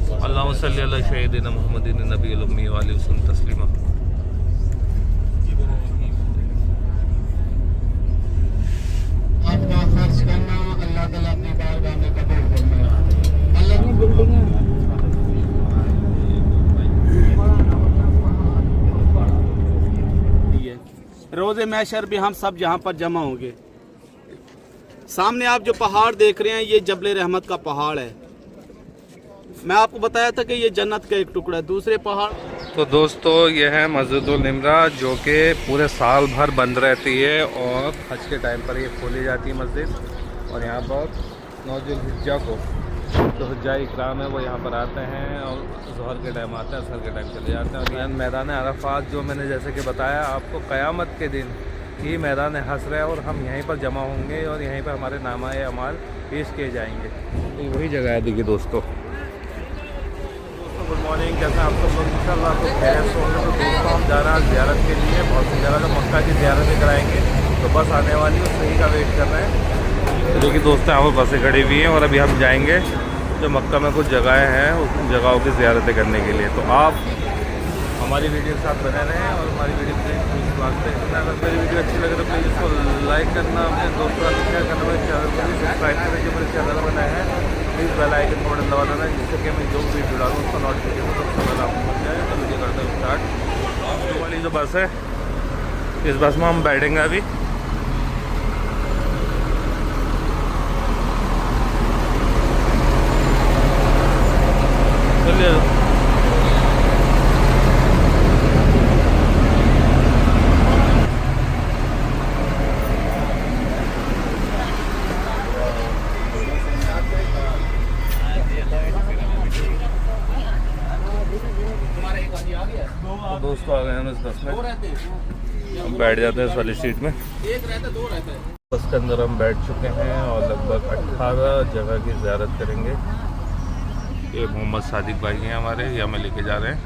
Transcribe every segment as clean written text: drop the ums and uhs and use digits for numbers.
अल्लाहुम्मा सल्ली अला सय्यिदिना मुहम्मदिन नबील उम्मी व अलैहि वसल्लम तस्लीमा। आपका खर्च करना अल्लाह ताला अपनी बारगाह में कबूल फरमाए। अल्लाह की बिल्डिंग रोज़े महशर भी हम सब यहाँ पर जमा होंगे। सामने आप जो पहाड़ देख रहे हैं ये जबल रहमत का पहाड़ है। मैं आपको बताया था कि ये जन्नत का एक टुकड़ा है। दूसरे पहाड़ तो दोस्तों ये है मस्जिदुल निमरा जो कि पूरे साल भर बंद रहती है और हज के टाइम पर ये खोली जाती है मस्जिद। और यहाँ पर नौजुल हिज्जा को जो हज्जा इकराम है वो यहाँ पर आते हैं और ज़ोहर के टाइम आते हैं, असर के टाइम चले जाते हैं। और मैदान अरफात जो मैंने जैसे कि बताया आपको क़यामत के दिन ही मैदान हश्र है और हम यहीं पर जमा होंगे और यहीं पर हमारे नामाए अमाल पेश किए जाएंगे। तो वही जगह है देखिए दोस्तों। गुड मॉर्निंग, कैसे आप सब लोग? इंशाल्लाह तो खैर से होंगे। तो दोस्तों हम जा रहे हैं ज़ियारत के लिए। बहुत सी जगह तो मक्का की ज़ियारतें कराएंगे तो बस आने वाली है, सही का वेट कर रहे हैं। तो देखिए दोस्तों यहाँ पर बसें खड़ी हुई हैं और अभी हम जाएंगे जो मक्का में कुछ जगहें हैं उन जगहों की ज़ियारतें करने के लिए। तो आप हमारी वीडियो के साथ बने रहें और हमारी वीडियो प्लीज़ वास्ते अगर मेरी वीडियो अच्छी लगे तो प्लीज़ इसको लाइक करना, अपने दोस्तों को शेयर करना, मेरे चैनल को भी सब्सक्राइब करें जो मेरे चैनल बनाए हैं। प्लीज़ बेल आइकन को बटन दबा देना जिससे कि मैं जो वीडियो डालूँ उसका नोटिफिकेशन सबसे पहले आपको मिल जाए। तो वीडियो करते हैं स्टार्ट। जो वाली जो बस है इस बस में हम बैठेंगे अभी। चलिए तो दोस्तों आ गए हम इस बस में, हम बैठ जाते हैं इस वाली सीट में। बस के अंदर हम बैठ चुके हैं और लगभग 18 जगह की ज़ियारत करेंगे। ये मोहम्मद सादिक भाई हैं हमारे, ये हमें लेके जा रहे हैं।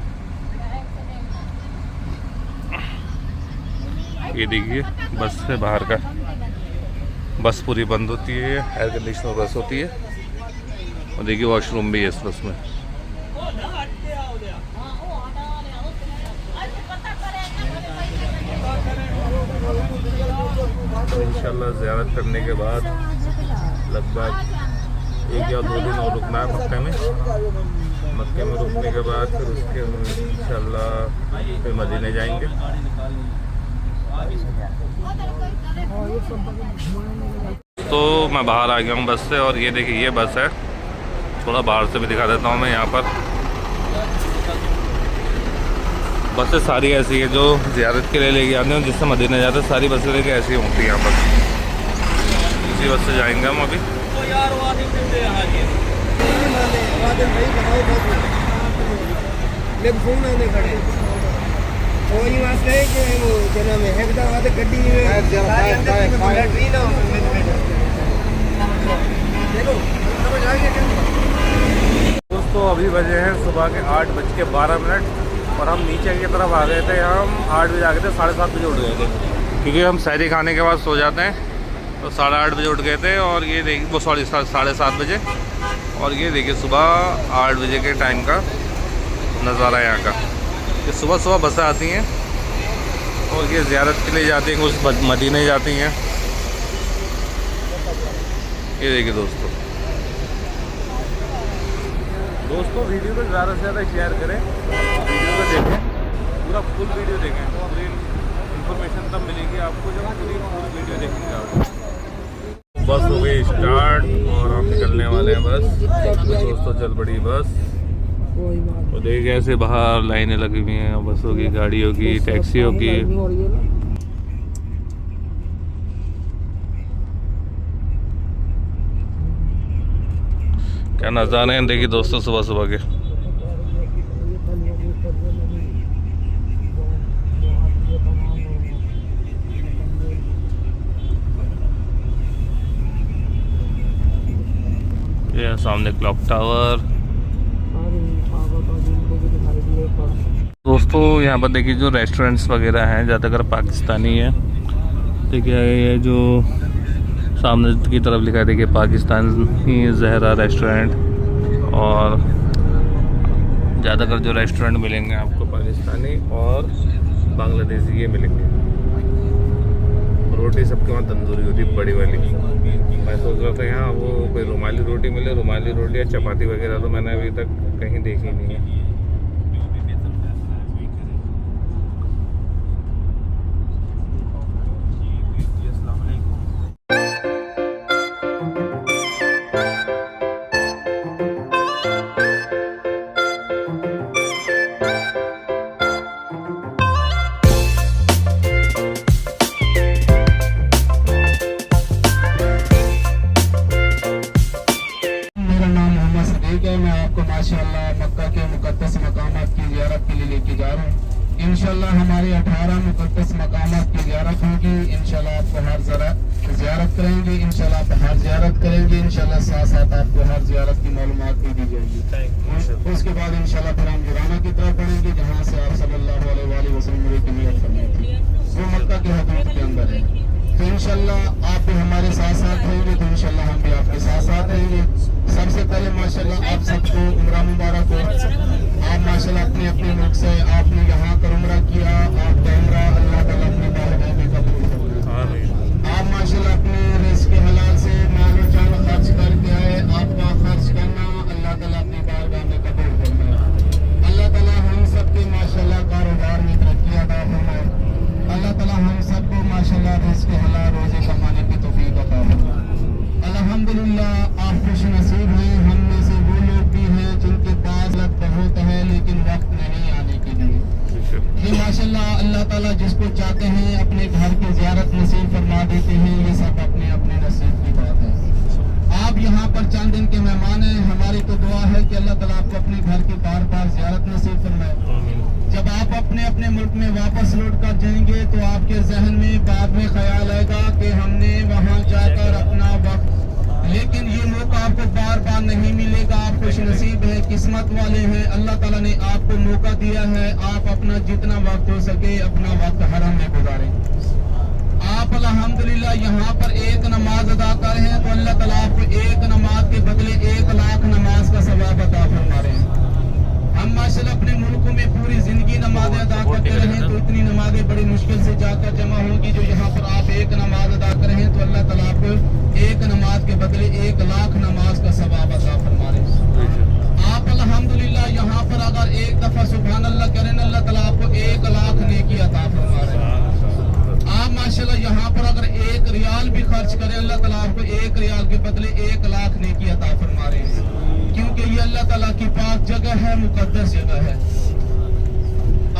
ये देखिए बस से बाहर का, बस पूरी बंद होती है, एयर कंडीशनर बस होती है। और देखिए वॉशरूम भी है इस बस में। इंशाल्लाह ज़ियारत करने के बाद लगभग 1 या 2 दिन और रुकना है मक्के में। मक्के में रुकने के बाद फिर उसके इंशाल्लाह फिर मदीने जाएंगे। तो मैं बाहर आ गया हूँ बस से और ये देखिए ये बस है। थोड़ा बाहर से भी दिखा देता हूँ मैं। यहाँ पर बसें सारी ऐसी है जो ज़ियारत के लिए लेके आते हैं, जिससे मदीने जाते हैं सारी बसें लेके ऐसी होती हैं यहाँ पर। इसी बस से जाएंगे हम अभी। दोस्तों अभी बजे हैं सुबह के 8:12 और हम नीचे की तरफ आ गए थे। हम 8 बजे आ गए थे, 7:30 बजे उठ गए थे क्योंकि हम सहरी खाने के बाद सो जाते हैं। तो 8:30 बजे उठ गए थे और ये देखिए वो 7:30 बजे। और ये देखिए सुबह 8 बजे के टाइम का नज़ारा यहाँ का। ये सुबह सुबह बसें आती हैं और ये ज़ियारत के लिए जाती हैं, कुछ मदीने जाती हैं। ये देखिए दोस्तों वीडियो को ज़्यादा से ज़्यादा शेयर करें, वीडियो को देखें, पूरा फुल वीडियो देखें। पूरी इन्फॉर्मेशन तब मिलेगी आपको जब पूरी वीडियो देखेंगे आप। बस हो गई स्टार्ट और हम निकलने वाले हैं बस। तो दोस्तों चल पड़ी बस। और देखिए ऐसे बाहर लाइनें लगी हुई हैं बसों की, गाड़ियों की, टैक्सियों की। क्या नज़ारे हैं देखिए दोस्तों सुबह सुबह के। ये सामने क्लॉक टावर। दोस्तों यहाँ पर देखिए जो रेस्टोरेंट्स वगैरह हैं ज़्यादातर पाकिस्तानी है। देखिए ये जो सामने की तरफ लिखा है देखिए पाकिस्तानी ज़हरा रेस्टोरेंट। और ज़्यादातर जो रेस्टोरेंट मिलेंगे आपको पाकिस्तानी और बांग्लादेशी ये मिलेंगे। रोटी सबके वहाँ तंदूरी होती है बड़ी वाली। मैं सोच रहा था यहाँ वो कोई रुमाली रोटी मिले, रुमाली रोटी या चपाती वगैरह तो मैंने अभी तक कहीं देखी नहीं है। मैं आपको माशाअल्लाह मक्का के मुकद्दस मकामात की ज़ियारत के लिए लेके जा रहा हूँ। इंशाल्लाह हमारे 18 मुकद्दस मकामात की ज़ियारत होगी। इंशाल्लाह आपको हर ज़रा ज़ियारत करेंगे, इंशाल्लाह आप हर ज़ियारत करेंगे, इंशाल्लाह साथ साथ आपको हर ज़ियारत की मालूमात भी दी जाएगी। उसके बाद इंशाल्लाह फिर हम जुराना की तरफ बढ़ेंगे जहाँ से आप सल्लल्लाहु अलैहि वसल्लम की नियत फरमाई थी, वो मक्का के हदूद के अंदर है। तो इंशाल्लाह आप भी हमारे साथ साथ रहेंगे, तो इंशाल्लाह हम भी आपके साथ साथ रहेंगे। सबसे पहले माशाल्लाह आप सबको उम्रा मुबारक हो। आप माशाल्लाह अपने अपने मुल्क से आपने यहाँ पर उम्रा किया, आपका उम्रा अल्लाह ताला अपनी बारगाह में कबूल फरमाए। आप माशाल्लाह अपने रिज़्क़ के हलाल से माल और जान खर्च करके आए, आपका खर्च करना अल्लाह ताला अपनी बारगाह में कबूल फरमाए। अल्लाह ताला हम सबके माशाल्लाह कारोबार में तरक्की अता फरमाए। अल्लाह ताला हम सबको माशाल्लाह रिज़्क़ के हलाल रोज़े कमाने की तौफीक अता फरमाए। अल्हम्दुलिल्लाह आप खुश नसीब हैं। हम में से वो लोग भी हैं जिनके पास लग बहुत है लेकिन वक्त नहीं आने के लिए। ये माशाल्लाह अल्लाह ताला जिसको चाहते हैं अपने घर की ज़ियारत नसीब फरमा देते हैं। ये सब अपने अपने नसीब की बात है। आप यहाँ पर चंद दिन के मेहमान हैं। हमारी तो दुआ है कि अल्लाह ताला आपको अपने घर की बार बार ज़ियारत नसीब फरमाए। जब आप अपने अपने मुल्क में वापस लौट कर जाएंगे तो आपके जहन में बाद में ख्याल आएगा कि हमने वहाँ जाकर अपना वक्त, लेकिन ये मौका आपको बार बार नहीं मिलेगा। आप खुश नसीब है, किस्मत वाले हैं। अल्लाह ताला ने आपको मौका दिया है, आप अपना जितना वक्त हो सके अपना वक्त हरम में गुजारें। आप अल्हम्दुलिल्लाह यहाँ पर एक नमाज अदा कर रहे हैं तो अल्लाह ताला आपको एक नमाज के बदले 1 लाख नमाज का सवाब अता फरमा रहे हैं। हम माशाल्लाह अपने मुल्कों में पूरी जिंदगी नमाजें अदा करते रहे तो इतनी नमाजें बड़ी मुश्किल से जाकर जमा होगी। जो यहाँ पर आप एक नमाज अदा कर रहे हैं तो अल्लाह ताला आपको एक नमाज के बदले 1 लाख नमाज का सवाब अता फरमा रहे हैं। आप अल्हम्दुलिल्लाह यहाँ पर अगर एक दफा सुभान अल्लाह करें अल्लाह ताला आपको 1 लाख नेकी अता फरमा रहे हैं। आप माशाल्लाह यहाँ पर अगर 1 रियाल भी खर्च करें अल्लाह ताला आपको 1 रियाल के बदले 1 लाख नेकी अता फरमा रहे हैं। क्योंकि ये अल्लाह ताला की पाक जगह है, मुकद्दस जगह है।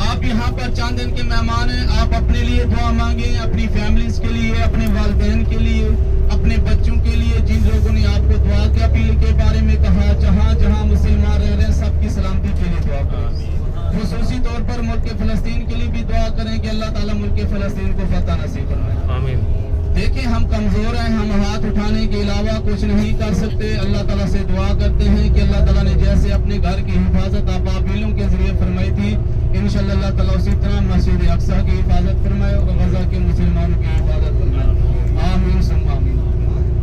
आप यहाँ पर चंद दिन के मेहमान हैं। आप अपने लिए दुआ मांगे, अपनी फैमिलीज के लिए, अपने वालिदैन के लिए, अपने बच्चों के लिए जिन लोगों ने आपको दुआ की अपील के बारे में कहा। जहाँ जहाँ मुसलमान रह रहे हैं सबकी सलामती के लिए दुआ करें। खुसूसी तौर पर मुल्क फ़लस्तीन के लिए भी दुआ करें कि अल्लाह ताला मुल्क फ़लस्तीन को फतह नसीब फरमाए। आमीन। देखिए हम कमज़ोर हैं, हम हाथ उठाने के अलावा कुछ नहीं कर सकते। अल्लाह ताला से दुआ करते हैं कि अल्लाह ताला ने जैसे अपने घर की हिफाजत अबाबिलों के जरिए फरमाई थी इंशाअल्लाह अल्लाह ताला उसी तरह मस्जिद अक्सा की हिफाजत फरमाए और गजा के मुसलमानों की हिफाजत फरमाए। आमीन सुम्मा आमीन।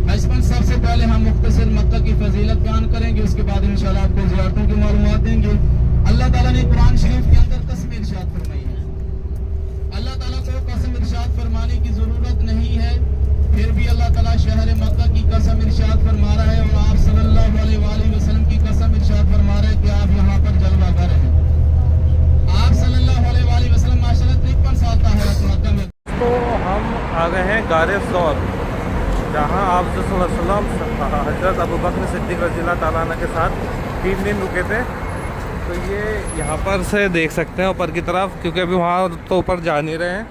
बचपन सबसे पहले हम मुख्तसर मक्का की फजीलत बयान करेंगे, उसके बाद इंशाअल्लाह आपको ज़ियारतों की मालूमात देंगे। अल्लाह ताला ने कुरान शरीफ के अंदर कसम इरशाद फरमाई है। अल्लाह ताला को कसम इरशाद फरमाने की जरूरत नहीं है, फिर भी अल्लाह ताला शहर मक्का की कसम इरशाद फरमा रहा है और आप सल्लल्लाहु अलैहि वसल्लम की कसम इरशाद फरमा रहे हैं कि आप यहाँ पर जलवागर हैं। आप सल्लल्लाहु अलैहि वसल्लम माशाअल्लाह 53 साल का है मक्का में। तो हम आ गए हैं गारे सौर, जहाँ आप सल्लल्लाहु अलैहि वसल्लम हज़रत अबू बकर सिद्दीक़ रज़ियल्लाहु ताला अन्हु के साथ 3 दिन रुके थे। तो ये यहाँ पर से देख सकते हैं ऊपर की तरफ, क्योंकि अभी वहाँ तो ऊपर जा नहीं रहे हैं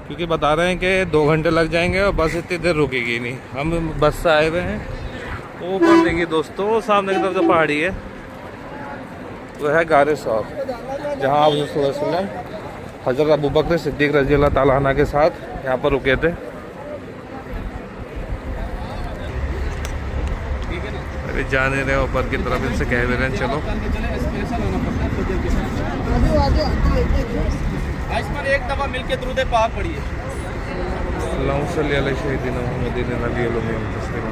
क्योंकि बता रहे हैं कि 2 घंटे लग जाएंगे और बस इतनी देर रुकेगी नहीं। हम बस से आए हुए हैं। ऊपर देखिए दोस्तों, सामने की तरफ जो पहाड़ी है वो है गारे सौर, जहाँ आप सल्लल्लाहु अलैहि वसल्लम हज़रत अबू बकर सिद्दीक़ रज़ियल्लाहु ताला अन्हु के साथ यहाँ पर रुके थे। अभी जा नहीं रहे ऊपर की तरफ, इनसे कह भी रहे हैं चलो। एक दफा मिलके दुरूद पाक पढ़िए। अल्लाहुम्मा सल्ली अला सय्यिदिना मुहम्मदिन नबिय्यिल उम्मी व तस्लीमा।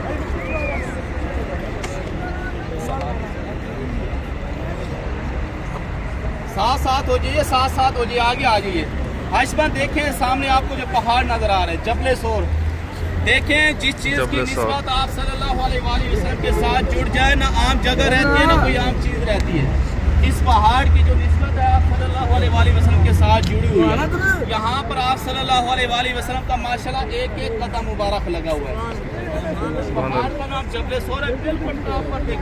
साथ हो जाइए, साथ हो जाइए, आगे आ जाइए। हशबन देखें सामने आपको जो पहाड़ नजर आ रहे हैं, जबले सोर। देखें जिस चीज़ की निस्बत आप सल्लल्लाहु अलैहि वसल्लम के साथ जुड़ जाए ना आम जगह रहती है ना कोई आम चीज़ रहती है। इस पहाड़ की जो निस्बत है आप सल्लल्लाहु अलैहि वसल्लम के साथ जुड़ी हुई है। यहाँ पर आप सल्लल्लाहु अलैहि वसल्लम का माशाल्लाह एक एक कदम मुबारक लगा हुआ है। पहाड़ का नाम जबले सोर है। बिल्कुल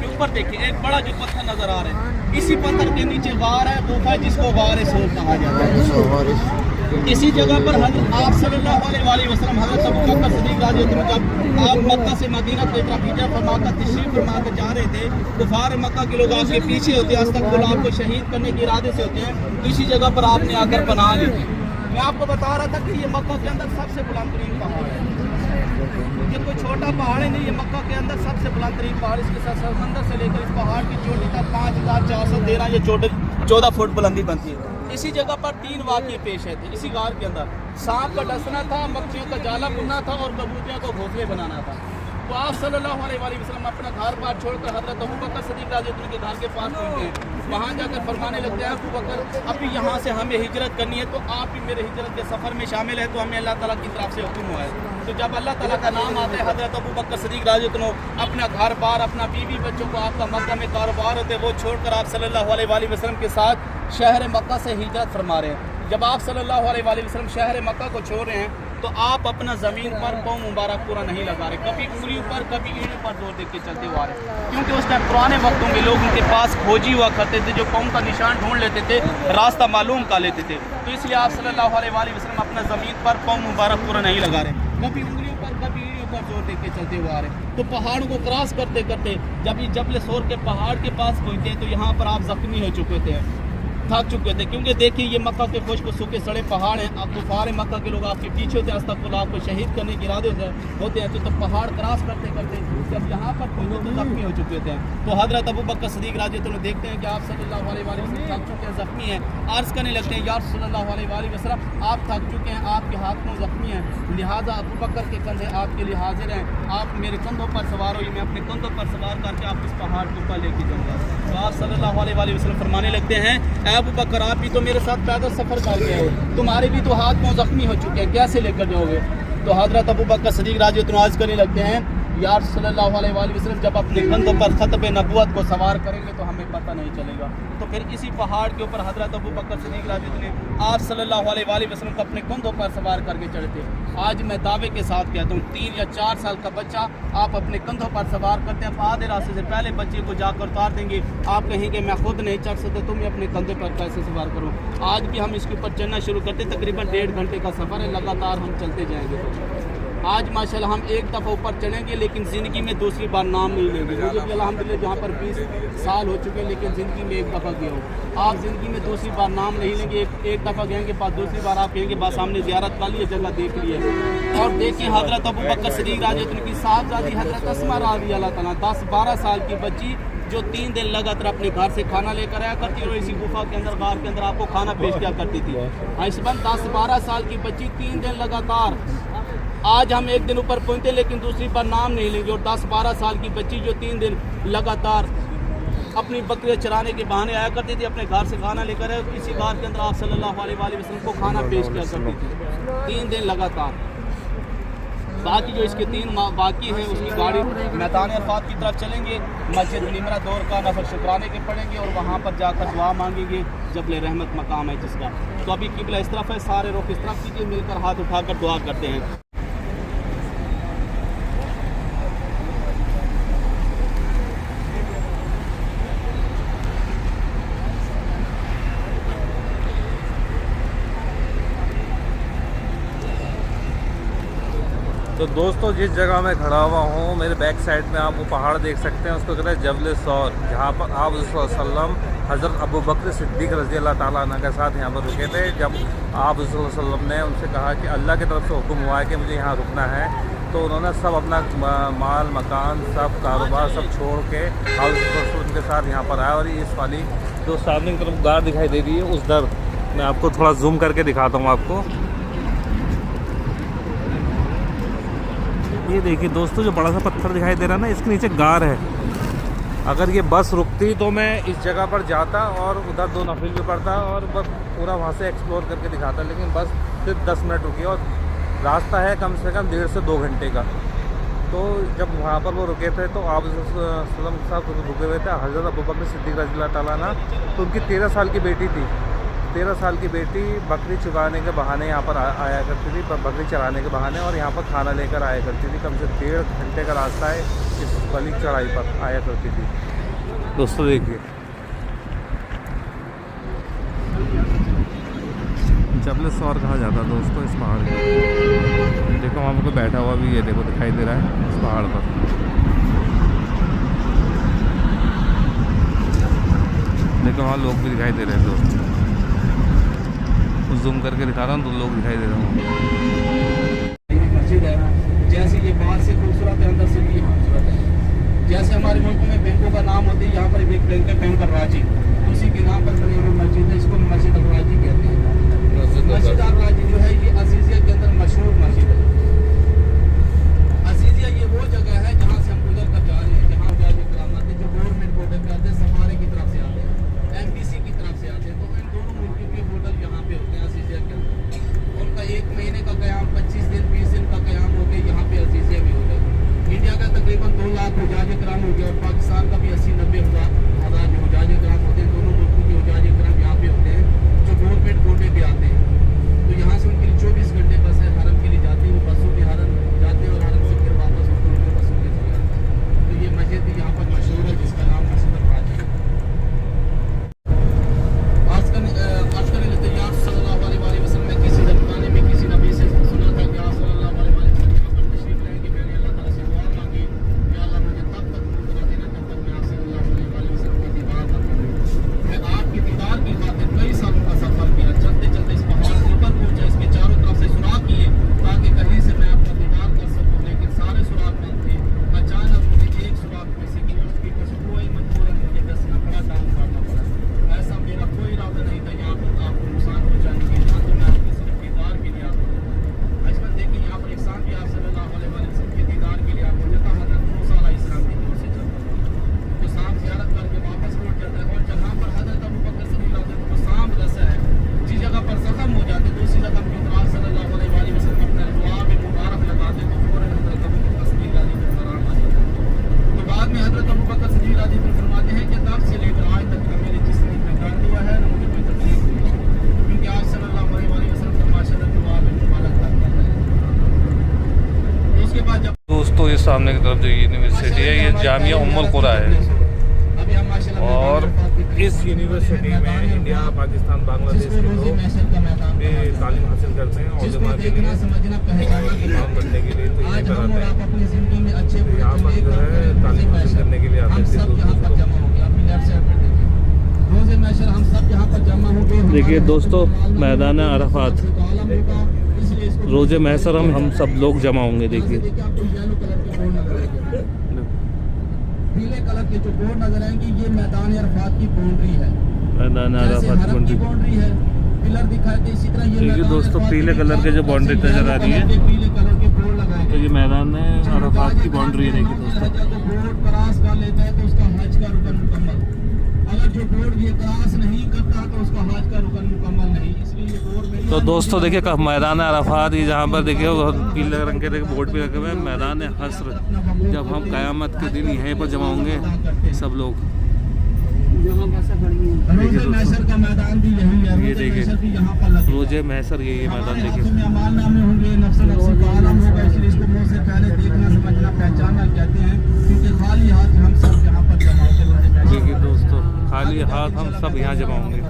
ऊपर देखिए एक बड़ा जो पत्थर नजर आ रहा है, इसी पत्थर के नीचे गार है, गुफा जिसको गार सोर कहा जाता है। इसी जगह पर आप सल्लल्लाहु अलैहि वसल्लम हज़रत अबू बकर सिद्दीक़ रज़ियल्लाहु अन्हु जब आप मक्का से मदीना की तरफ हिजरत फरमाकर तशरीफ फरमा कर जा रहे थे, कुफार मक्का के लोग आपके पीछे होते हैं, अस्तग़फिरुल्लाह आपको शहीद करने के इरादे से होते हैं। तो इसी जगह पर आपने आकर पनाह ली थी। मैं आपको बता रहा था कि ये मक्का के अंदर सबसे बुलंद तरीन पहाड़ है। ये कोई छोटा पहाड़ ही नहीं, ये मक्का के अंदर सबसे बुलंद तरीन पहाड़। इसके साथ समंदर से लेकर इस पहाड़ की चोटी तक 5413 ये 14 फुट बुलंदी बनती है। इसी जगह पर 3 वाक़ये पेश है थे। इसी गार के अंदर सांप का डसना था, मक्खियों का जाला बुनना था और कबूतरियों को घोंसले बनाना था। तो आप सल्लल्लाहु अलैहि वसल्लम अपना घर बार छोड़कर हज़रत अबू बकर सिद्दीक़ रज़ियल्लाहु अन्हु के घर के पास पहुँचते हैं। वहाँ जाकर फरमाने लगते हैं, अबू बकर अभी यहाँ से हमें हिजरत करनी है, तो आप भी मेरे हिजरत के सफ़र में शामिल है। तो हमें अल्लाह ताला की तरफ से हुक्म हुआ है। तो जब अल्लाह ताला का नाम आता है, हज़रत अबू बकर सिद्दीक़ रज़ियल्लाहु अन्हु अपना घर बार, अपना बीवी बच्चों को, आपका मक्का में कारोबार होते वो छोड़कर आप सल्लल्लाहु अलैहि वसल्लम के साथ शहर मक्का से हिजरत फरमा रहे हैं। जब आप सल्लल्लाहु अलैहि वसल्लम शहर मक्का को छोड़ रहे हैं तो आप अपना ज़मीन पर पाँव मुबारक पूरा नहीं लगा रहे, कभी उंगली पर कभी ईंट पर जोर देख के चलते हुए आ रहे। क्योंकि उस टाइम पुराने वक्तों में लोग उनके पास खोजी हुआ करते थे, जो पाँव का निशान ढूंढ लेते थे, रास्ता मालूम कर लेते थे। तो इसलिए आप सल्लल्लाहु अलैहि वसल्लम अपना ज़मीन पर पाँव मुबारक पूरा नहीं लगा रहे, कभी उंगलियों पर कभी ईंटों पर जोर देख के चलते हुए आ रहे। तो पहाड़ों को क्रॉस करते करते जब ये जबल सोर के पहाड़ के पास पहुँचे तो यहाँ पर आप जख्मी हो चुके थे, थक चुके थे। क्योंकि देखिए ये मक्का के खुश्क सूखे सड़े पहाड़ हैं। आप कुफार मक्का के लोग आपके पीछे होते हैं, अस्तग़फिरुल्लाह आपको शहीद करने के इरादे होते हैं। तो पहाड़ क्रॉस करते करते जब यहाँ पर पहुँचे तो जख्मी हो चुके थे। तो हज़रत अबू बकर सिद्दीक़ रज़ियल्लाहु अन्हु देखते हैं कि आप सल्लल्लाहु अलैहि वसल्लम थक चुके हैं, जख्मी हैं। अर्ज़ करने लगते हैं, या सल्लल्लाहु अलैहि वसल्लम आप थक चुके हैं, आपके हाथ में जख्मी हैं, लिहाजा अबू बकर के कंधे आपके लिए हाजिर हैं, आप मेरे कंधों पर सवार हो, मैं अपने कंधों पर सवार करके आप इस पहाड़ के ऊपर लेके जाऊँगा। तो आप सल्लल्लाहु अलैहि वसल्लम फरमाने लगते हैं, अबू बकर आप भी तो मेरे साथ पैदल सफ़र कर गए हो, तुम्हारे भी तो हाथ पाँव जख्मी हो चुके हैं, कैसे लेकर जाओगे? तो हज़रत अबू बकर सिद्दीक़ रज़ियल्लाहु अन्हु करने लगते हैं, यार सल्लल्लाहु अलैहि वसल्लम जब अपने कंधों पर खतब नबूवत को सवार करेंगे तो हमें पता नहीं चलेगा। तो फिर इसी पहाड़ के ऊपर हज़रत अबू बकर सिद्दीक़ रज़ियल्लाहु अन्हु आप सल्लल्लाहु अलैहि वसल्लम को अपने कंधों पर सवार करके चढ़ते। आज मैं दावे के साथ कहता हूँ 3 या 4 साल का बच्चा आप अपने कंधों पर सवार करते हैं, आधे रास्ते से पहले बच्चे को जाकर उतार देंगे, आप कहेंगे मैं खुद नहीं चढ़ सकता, तुम अपने कंधे पर कैसे सवार करो। आज भी हम इसके ऊपर चढ़ना शुरू करते, तकरीबन 1.5 घंटे का सफ़र है, लगातार हम चलते जाएंगे। आज माशाल्लाह हम एक दफ़ा ऊपर चढ़ेंगे लेकिन ज़िंदगी में दूसरी बार नाम नहीं लेंगे। मुझे भी अल्हम्दुलिल्लाह जहाँ पर 20 साल हो चुके हैं लेकिन ज़िंदगी में एक दफ़ा गया हूँ। आप ज़िंदगी में दूसरी बार नाम नहीं लेंगे, एक दफ़ा गएंगे बाद दूसरी बार आप कहेंगे बस हमने ज़ियारत कर ली, जगह देख ली है। और देखिए हज़रत अबू बकर सिद्दीक़ रज़ियल्लाहु अन्हु की साहबजादी हज़रत अस्मा रज़ियल्लाहु अन्हा 10-12 साल की बच्ची जो 3 दिन लगातार अपने घर से खाना लेकर आया करती और इसी गुफा के अंदर गार के अंदर आपको खाना पेश किया करती थी। आइसबन 10-12 साल की बच्ची 3 दिन लगातार, आज हम एक दिन ऊपर पहुंचते लेकिन दूसरी बार नाम नहीं लेंगे। और 10-12 साल की बच्ची जो 3 दिन लगातार अपनी बकरियां चराने के बहाने आया करती थी, अपने घर से खाना लेकर आए, इसी गार के अंदर आप सल्लल्लाहु अलैहि वसल्लम को खाना पेश किया करती थी 3 दिन लगातार। बाकी जो इसके 3 बाकी हैं उसकी गाड़ी मैदान अरफात की तरफ चलेंगे, मस्जिद निमरा दौर का नफर शुक्राने के पढ़ेंगे और वहाँ पर जाकर दुआ मांगेंगे, जबल रहमत मकाम है जिसका। तो अभी किबला इस तरफ है, सारे रुख इस तरफ कीजिए, मिलकर हाथ उठाकर दुआ करते हैं। तो दोस्तों जिस जगह मैं खड़ा हुआ हूँ मेरे बैक साइड में आप वो पहाड़ देख सकते हैं, उसको कहते हैं जबल सौर, जहाँ पर आप वसल्लम हज़रत अबू बकर सिद्दीक़ रज़ियल्लाहु ताला अन्हु के साथ यहाँ पर रुके थे। जब आप वसल्लम ने उनसे कहा कि अल्लाह की तरफ से हुक्म हुआ है कि मुझे यहाँ रुकना है, तो उन्होंने सब अपना माल मकान सब कारोबार सब छोड़ के उनके साथ यहाँ पर आया। और इस वाली जो सामने की तरफ गार दिखाई दे रही है उस दर मैं आपको थोड़ा जूम करके दिखाता हूँ आपको। ये देखिए दोस्तों जो बड़ा सा पत्थर दिखाई दे रहा है ना, इसके नीचे गार है। अगर ये बस रुकती तो मैं इस जगह पर जाता और उधर 2 नफिल भी पढ़ता और बस पूरा वहाँ से एक्सप्लोर करके दिखाता, लेकिन बस सिर्फ 10 मिनट रुकी और रास्ता है कम से कम 1.5 से 2 घंटे का। तो जब वहाँ पर वो रुके थे तो आप सल्लम साहब रुके हुए थे हज़रत अबू बकर सिद्दीक़ रज़ियल्लाहु ताला अन्हु, तो उनकी 13 साल की बेटी थी। 13 साल की बेटी बकरी चुराने के बहाने यहाँ पर आया करती थी, बकरी चराने के बहाने, और यहाँ पर खाना लेकर आया करती थी। कम से 1.5 घंटे का रास्ता है, इस बली चढ़ाई पर आया करती थी। दोस्तों देखिए जबल सौर कहा जाता है दोस्तों इस पहाड़ पे। देखो वहाँ पर कोई बैठा हुआ भी है, देखो दिखाई दे रहा है इस पहाड़ पर। देखो वहाँ लोग भी दिखाई दे रहे हैं दोस्तों, जूम करके दिखा रहा हूँ तो लोग दिखाई दे रहे हैं। मस्जिद है, जैसे ये बाहर से खूबसूरत है, अंदर से भी खूबसूरत है। जैसे हमारे मुल्क में बैंकों का नाम होता है, यहाँ पर एक बैंक है बैंक राजी, उसी के नाम पर बनी हुई मस्जिद है, इसको मस्जिद अल राजी कहते हैं। मस्जिद अल राजी जो है ये अजीजिया के अंदर मशहूर मस्जिद है। अजीजिया ये वो जगह है जहाँ से हम गुजर कर जा रहे हैं, जहाँ जाके करामात जो गवर्नमेंट कोटे पे आते हैं, सफारे की तरफ से आते हैं, एमबीसी की तरफ से आते हैं, तो इन दोनों मुल्कों के होटल यहाँ पे होते हैं अजीजिया के अंदर। उनका 1 महीने का क़याम 25 दिन 20 दिन का क़याम हो गया यहाँ पे अजीजिया में हो गया। इंडिया का तकरीबन 2 लाख हुजाज कराम हो गया और पाकिस्तान का भी 80-90 हज़ार जो हुजाज कराम होते हैं, दोनों मुल्कों के हुजाज कराम यहाँ पे होते हैं जो गवर्नमेंट कोटे पे आते हैं। तो यहाँ से उनके लिए 24 घंटे बस है हरम के लिए जाती है, वो बसों में हरम जाते हैं और हरम से फिर वापस होते हैं बसों में चले जाते हैं। तो ये मस्जिद यहाँ पर मशहूर है जिसका नाम मस्जिद अल राजी है। आज करने लगते हैं सल्लल्लाहु अलैहि वसल्लम ने किसी ज़माने में किसी नबी से सुना था कि आप सल्लल्लाहु अलैहि वसल्लम यहाँ पर तशरीफ लाएंगे। मैंने अल्लाह ताला से दुआ मांगी कि अल्लाह मुझे तब तक मौका देना जब तक मैं आप सल्लल्लाहु अलैहि वसल्लम की दीदार न करूँ। मैं आपकी दीदार की खातिर कई सालों का सफ़र किया, चलते चलते इस पहाड़ के ऊपर पहुँचा, इसके चारों तरफ से सुराख किए ताकि कहीं से मैं आपका दीदार कर सकूँ, लेकिन सारे सुराख बंद थे। अचानक मुझे एक सुराख में से की खुशबू आई, मजबूरन मुझे दसना पड़ा, काम करना पड़ा। ऐसा मेरा कोई इरादा नहीं था यहाँ पर आपको नुकसान पहुँचाने के लिए, तो मैं आपके सिर्फ दीदार के लिए आता हूँ। अजमत देखिए यहाँ पर एक साथ भी आप सल्लल्लाहु अलैहि वसल्लम के दीदार के लिए आप हो जाता हज़रत मूसा अलैहिस्सलाम की ओर से चलता है, तो शाम ज़ियारत करके वापस लौट जाता है। और जहाँ पर हज़रत अबू बकर सिद्दीक़ वो शाम रसा है, जिस जगह पर ज़ख्म हो जाते तो उसी जगह पर आप सल्लल्लाहु अलैहि वसल्लम अपना दुआ में मुबारक लगाते तो फ़ौरन हज़रत अबू बकर सिद्दीक़ आराम आ जाता है। तो बाद में हज़रत अबू बकर सिद्दीक़ फरमाते हैं कि तब से लेकर आज तक न मेरे जिस्म में दर्द हुआ है, न मुझे कोई तकलीफ हुई है, क्योंकि आप सल्लल्लाहु अलैहि वसल्लम का माशाअल्लाह दुआ में मुबारक करता है। तो उसके बाद जब दोस्तों ये सामने की तरफ जो यूनिवर्सिटी है ये जामिया उम्मुल कुरा है, अभी हम माशाअल्लाह और इस यूनिवर्सिटी में इंडिया पाकिस्तान बांग्लादेश के लोग भी तालीम हासिल करते हैं और जिसको देखना समझना पहचानना इमाम बनने के लिए तो यहीं आज पर हम आते और आप हैं। अपनी जिंदगी में अच्छे बुरे यहाँ पर जो है तालीम हासिल करने के लिए आते हम हैं सब यहाँ पर जमा होंगे। अपनी लेफ्ट साइड पर देखिए रोज़े महशर हम सब यहाँ पर जमा होंगे। देखिए दोस्तों मैदान अरफात, रोज़े महशर हम सब लोग जमा होंगे। देखिए आपको येलो कलर के बोर्ड नजर आएंगे, पीले कलर के जो बोर्ड नजर आएंगे ये मैदान अरफात की बाउंड्री है, मैदान अरफात की बाउंड्री है। पिलर दिखाए थे इसी तरह ये देखिए दोस्तों पीले कलर के जो बाउंड्री नजर आ रही है पीले कलर के बोर्ड लगाए तो ये मैदान अरफात की बाउंड्री है। देखिए दोस्तों तो बोर्ड क्रॉस कर लेता है तो उसका हज का रुकन मुकम्मल, अगर जो बोर्ड ये क्रॉस नहीं करता तो उसका हज का रुकन मुकम्मल नहीं। इसलिए ये बोर्ड तो दोस्तों देखिए मैदान अरफात ये जहाँ पर देखिए पीले रंग के बोर्ड भी रखे हुए हैं, मैदान हस्र। जब हम क़यामत के दिन यहीं पर जमा होंगे सब लोग। रोज़े महशर का मैदान भी यही है, ये देखिए रोज़े महशर ये मैदान देखिए में होंगे, नफ्स नफ्सी का आलम होगा, इसलिए इसको मुँह से पहले देखना समझना पहचानना कहते हैं, क्योंकि खाली हाथ हम सब यहाँ पर जमा होंगे। देखिए दोस्तों खाली हाथ हम सब यहाँ जमा होंगे।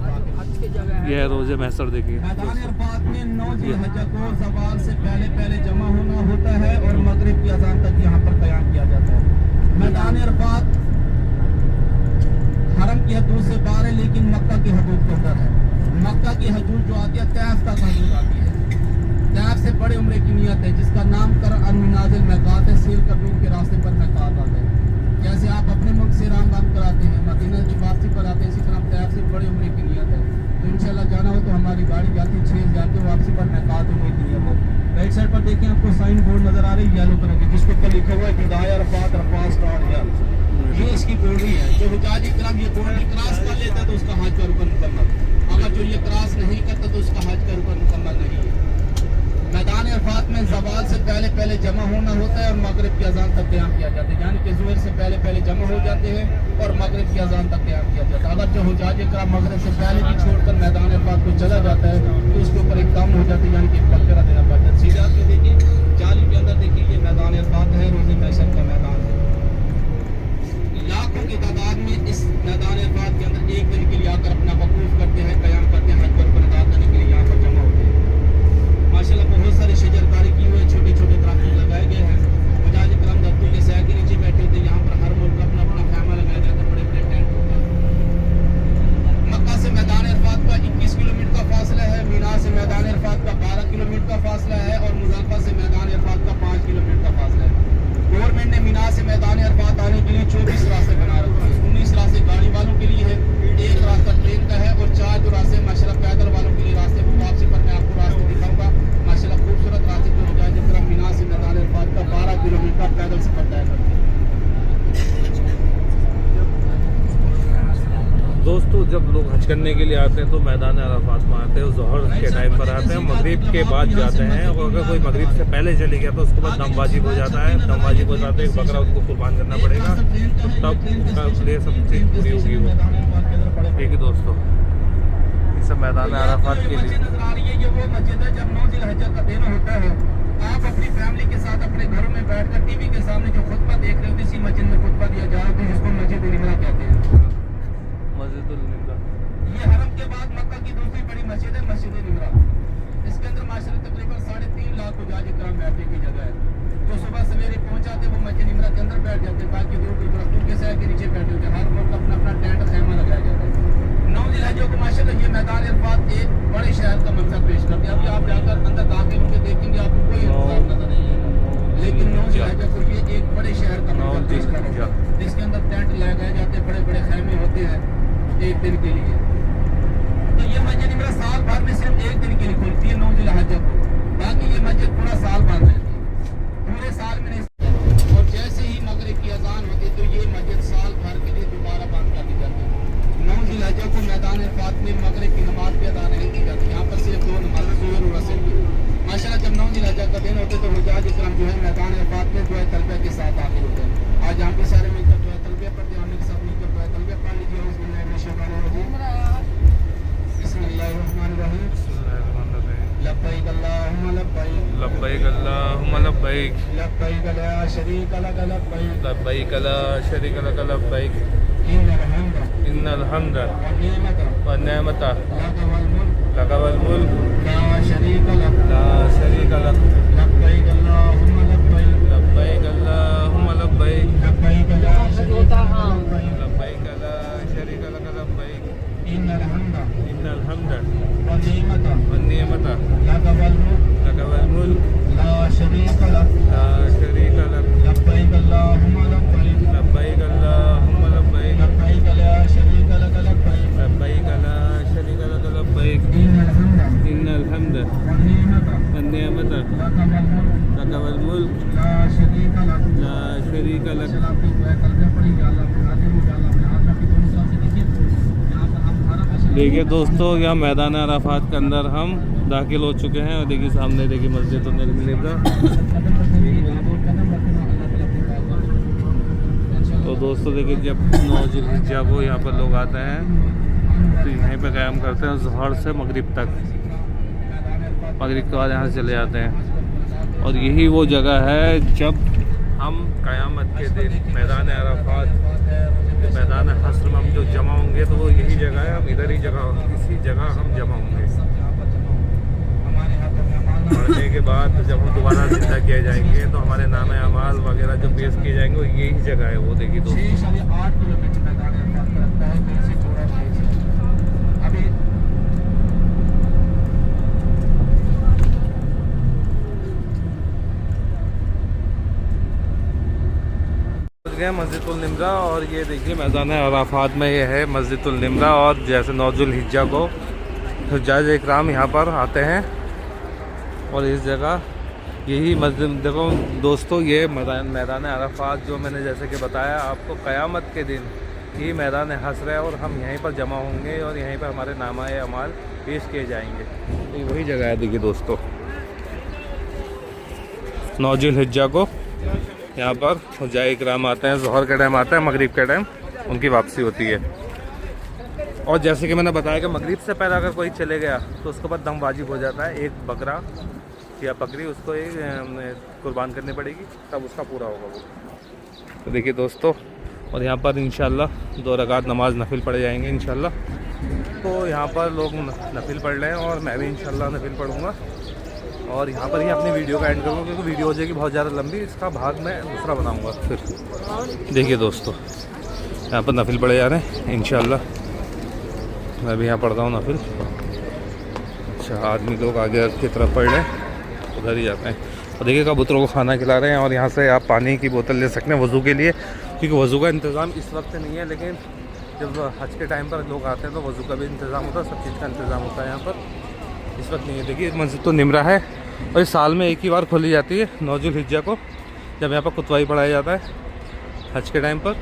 यह है रोज़े महशर देखिए अरफात में 9 ज़िलहज्जा को ज़वाल से पहले जमा होना होता है और मगरिब की अज़ान तक यहाँ पर क़याम किया जाता है। मैदान अरफात हरम की हदूद से बाहर है, लेकिन मक्का की हदूद के अंदर है। मक्का की हदूद जो आती है तैफ तक हदूद आती है। तैफ से बड़े उम्रे की नियत है, जिसका नाम कर अन-मनाज़िल मैक़ात है, सील कबीर के रास्ते पर मैक़ात आता है। जैसे आप अपने मुल्क से रामबान कराते हैं, मदीना की वापसी पर आते हैं, इसी तरह तैफ से बड़े उम्रे की नियत है। तो इंशाल्लाह जाना हो तो हमारी गाड़ी जाती है 6 जाके वापसी पर मैक़ात होने की नियत है। राइट साइड पर देखें आपको साइन बोर्ड नजर आ रही है येलो कलर की, जिसके ऊपर लिखा हुआ है कि दाया अरफात अरफात स्टार्ट हियर। ये इसकी बाउंड्री है। जो हुजाज इकराम ये बाउंड्री क्रॉस कर लेता है तो उसका हज का रुकन मुकम्मल, अगर जो ये क्रॉस नहीं करता तो उसका हज का रुकन मुकम्मल नहीं है। मैदान अरफात में ज़वाल से पहले पहले जमा होना होता है और मगरिब की अजान तक क़याम किया जाता है, यानी कि ज़ुहर से पहले पहले जमा हो जाते हैं और मगरिब की अजान तक क़याम किया जाता है। अगर जो हुजाज इकराम मगरिब से पहले भी छोड़कर मैदान अरफात को चला जाता है तो उसके ऊपर एक काम हो जाता है, यानी कि बकरा देना पड़ता है। सीधा के देखिए जाली के अंदर देखिए ये मैदान अरफात है, रोज़े महशर का मैदान है। लाखों की तादाद में इस मैदान अरफात के अंदर एक दिन के लिए आकर अपना वकूफ करते हैं, क़याम करते हैं, हज पर अदा करने के लिए यहाँ पर जमा होते हैं। माशाल्लाह बहुत सारे शजरकारी की हुए छोटे छोटे दरख्त लगाए गए हैं। हुजाज इकराम दरख्तों के साए के नीचे बैठे होते हैं। यहाँ पर हर मुल्क अपना अपना खैमा लगाया जाता है, बड़े बड़े टेंट होते हैं। मक्का से मैदान अरफात का 21 किलोमीटर का फासला है, मीना से मैदान अरफात का 12 किलोमीटर का फासला है और मुज़दलिफा से मैदान अरफात का 5 किलोमीटर का फासला है। गवर्नमेंट ने मीना से मैदान अरफात आने के लिए 24 रास्ते बना रखे हैं। 19 रास्ते गाड़ी वालों के लिए है, एक रास्ता ट्रेन का है और 4 जो रास्ते माशाल्लाह पैदल वालों के लिए रास्ते। वापसी पर मैं आपको रास्ते दिखाऊंगा। माशाल्लाह खूबसूरत रास्ते जो हुजाज इकराम मीना से मैदान अरफात का 12 किलोमीटर पैदल सफर तय करते हैं। दोस्तों जब लोग हज करने के लिए आते हैं तो मैदान अराफात में आते हैं, ज़ोहर के टाइम पर आते हैं, मगरिब के बाद जाते हैं और अगर कोई मगरिब से पहले चले गया तो उसके बाद दम वाजिब हो जाता है। दम वाजिब हो जाता है, एक बकरा उनको कुर्बान करना पड़ेगा, तो तब उनका प्ले सब चीज़ पूरी होगी। वो ठीक है दोस्तों, इस मैदान अराफात के लिए नजर आ रही है ये वो मस्जिद है। जब 9 ज़िलहिज्जा का दिन होता है आप अपनी फैमिली के साथ अपने घरों में बैठकर टीवी के सामने जो खुतबा देख रहे होते इसी मस्जिद में खुतबा दिया जा रहा है, जिसको मस्जिद निमरा कहते हैं। मस्जिदुल निमरा ये हरम के बाद मक्का की दूसरी बड़ी मस्जिद है, मस्जिद निमरा। इसके अंदर माशाल्लाह तकरीबन 3.5 लाख हुजाज इकराम बैठने की जगह है। जो सुबह सवेरे पहुंच जाते वो मस्जिद निमरा के अंदर बैठ जाते, बाकी दूर दरख्तों के साए के नीचे बैठे होते। हर मुल्क अपना अपना टेंट खैमा लगाया जाता है। 9 ज़िलहिज्जा को माशाल्लाह ये मैदान अरफात एक बड़े शहर का मंजर पेश करते हैं। अभी आप जाकर अंदर दाखिल होकर देखेंगे आपको कोई इंतजाम नजर नहीं है, लेकिन 9 ज़िलहिज्जा को ये एक बड़े शहर का मंजर पेश करते हैं, जिसके अंदर टेंट लगाए जाते हैं, बड़े बड़े खैमे होते हैं एक दिन के लिए। तो ये मस्जिद निमरा साल भर में सिर्फ एक दिन के लिए खुलती है 9 ज़िलहिज्जा को, बाकी ये मस्जिद पूरा साल बंद रहती है, पूरे साल में नहीं। और जैसे ही मगरिब की अजान होती है तो ये मस्जिद साल भर के लिए दोबारा बंद कर दी जाती है। 9 ज़िलहिज्जा को मैदान अरफात में मगरिब की नमाज भी अदा नहीं की जाती, यहाँ पर सिर्फ 2 नमाज़ें ज़ोहर और असर की। माशाल्लाह जब 9 ज़िलहिज्जा का दिन होते तो हुजाज इकराम जो है मैदान अरफात में दुआ तलबिया के साथ दाखिल होते हैं। आज यहाँ पे सारे मिलकर दुआ तलबिया पढ़ते हैं, के साथ मिलकर दुआ तलबिया पढ़ लीजिए। बिस्मिल्लाहिर्रहमानिर्रहीम। लब्बैक अल्लाहुम्मा लब्बैक, लब्बैक अल्लाहुम्मा लब्बैक, लब्बैक ला शरीक लक लब्बैक, लब्बैक ला शरीक लक लब्बैक, इन्नल हम्द व निअमत लक वल मुल्क लक वल मुल्क ला शरीक लक, ला शरीक लक, लब्बैक अल्लाहुम्मा लब्बैक, लब्बैक अल्लाहुम्मा लब्बैक, लब्बैक ला शरीक लक लब्बैक, लब्बैक ला शरीक लक लब्बैक, इन्नल हम्द व निअमत लक वल मुल्क ला शरीक लक, ला शरीक लक, लब्बैक अल्लाहुम्मा लब्बैक, लब्बैक अल्लाहुम्मा लब्बैक, लब्बैक ला शरीक लक लब्बैक, लब्बैक ला शरीक लक लब्बैक, इन्नल हम्द इन्नल हम्द व निअमत व निअमत लक वल मुल्क लक वल मुल्क ला शरीक लक, ला शरीक लक। चलो आपकी दुआ तलबिया पढ़ी या अल्लाह हाजिर हो, या अल्लाह में हाथ रखी दोनों साथ से देखिए। यहाँ पर हम हरम में देखिए दोस्तों, यहाँ मैदान अराफात के अंदर हम दाखिल हो चुके हैं और देखिए सामने देखिए मस्जिद निमरा। तो दोस्तों देखिए जब 9 ज़िलहिज्जा को यहाँ पर लोग आते हैं तो यहीं पे क़याम करते हैं ज़ोहर से मगरिब तक, मगरिब के बाद यहाँ से चले जाते हैं। और यही वो जगह है जब हम क़यामत के दिन मैदान अराफात, मैदान हश्र में हम जो जमा होंगे तो वो यही जगह है, हम इधर ही जगह, इसी जगह हम जमा होंगे। मरने के बाद जब हम दोबारा जिंदा किए जाएंगे तो हमारे नाम अमाल वगैरह जो पेश किए जाएंगे वो यही जगह है। वो देखिए दोस्तों 8 किलोमीटर मैदान अरफात का लगता है, कहीं से थोड़ा अभी गए मस्जिदुल निमरा। और ये देखिए मैदान अराफात में ये है मस्जिदुल निमरा। और जैसे 9 ज़िलहिज्जा को हुज्जाज इकराम यहाँ पर आते हैं और इस जगह यही मस्जिद देखो दोस्तों, ये मैदान अराफात जो मैंने जैसे कि बताया आपको, क़यामत के दिन ये मैदान हश्र है और हम यहीं पर जमा होंगे और यहीं पर हमारे नामाए अमाल पेश किए जाएंगे। तो वही जगह है देखिए दोस्तों, 9 ज़िलहिज्जा को यहाँ पर हुज्जाए इकराम आते हैं, ज़ोहर का टाइम आता है, मगरिब का टाइम उनकी वापसी होती है। और जैसे कि मैंने बताया कि मगरिब से पहले अगर कोई चले गया तो उसके बाद दम वाजिब हो जाता है, एक बकरा या बकरी उसको एक कुर्बान करनी पड़ेगी, तब उसका पूरा होगा वो। तो देखिए दोस्तों, और यहाँ पर इंशाल्लाह 2 रकात नमाज नफिल पढ़े जाएंगे इंशाल्लाह। तो यहाँ पर लोग नफिल पढ़ रहे हैं और मैं भी इंशाल्लाह नफिल पढ़ूँगा और यहाँ पर ही अपनी वीडियो का एंड करूँगा, क्योंकि वीडियो हो जाएगी बहुत ज़्यादा लंबी, इसका भाग मैं दूसरा बनाऊँगा फिर। देखिए दोस्तों, यहाँ पर नफिल पढ़े जा रहे हैं इंशाल्लाह, मैं भी यहाँ पढ़ता हूँ नफिल। अच्छा, आदमी लोग आगे की तरफ पढ़ रहे हैं, उधर ही जाते हैं। और देखिए कबूतरों को खाना खिला रहे हैं और यहाँ से आप पानी की बोतल ले सकते हैं वज़ू के लिए, क्योंकि वज़ू का इंतज़ाम इस वक्त नहीं है, लेकिन जब हज के टाइम पर लोग आते हैं तो वज़ू का भी इंतज़ाम होता है, सब चीज़ का इंतज़ाम होता है यहाँ पर। इस वक्त नहीं है। देखिए मस्जिद तो निमरा है और इस साल में एक ही बार खोली जाती है, 9 ज़िलहिज्जा को, जब यहाँ पर खुतबाई पढ़ाया जाता है हज के टाइम पर।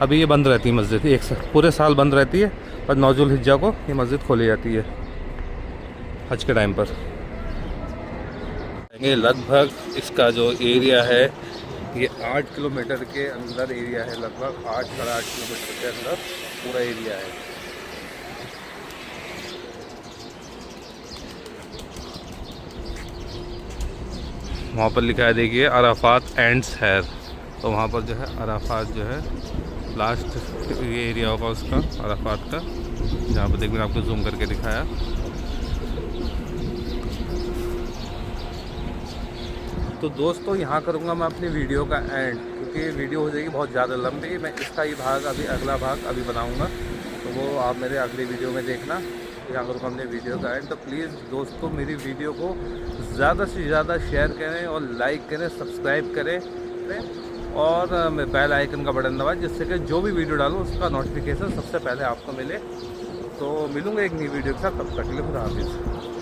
अभी ये बंद रहती है मस्जिद, पूरे साल बंद रहती है, पर 9 ज़िलहिज्जा को ये मस्जिद खोली जाती है हज के टाइम पर। लगभग इसका जो एरिया है ये 8 किलोमीटर के अंदर एरिया है, लगभग 8 साढ़े 8 किलोमीटर के अंदर पूरा एरिया है। वहाँ पर लिखा है देखिए अराफात एंड्स हैर, तो वहाँ पर जो है अराफात जो है लास्ट ये एरिया होगा उसका, अराफात का, जहाँ पर देखिए आपको जूम करके दिखाया। तो दोस्तों यहाँ करूँगा मैं अपनी वीडियो का एंड, क्योंकि वीडियो हो जाएगी बहुत ज़्यादा लंबी। मैं इसका ही भाग अभी अगला भाग अभी बनाऊँगा, तो वो आप मेरे अगली वीडियो में देखना। यहाँ करूँगा अपने वीडियो का एंड। तो प्लीज़ दोस्तों मेरी वीडियो को ज़्यादा से ज़्यादा शेयर करें और लाइक करें, सब्सक्राइब करें और बेल आइकन का बटन दबाएं, जिससे कि जो भी वीडियो डालूँ उसका नोटिफिकेशन सबसे पहले आपको मिले। तो मिलूँगा एक नई वीडियो के साथ, तब तक के लिए खुदा हाफिज़।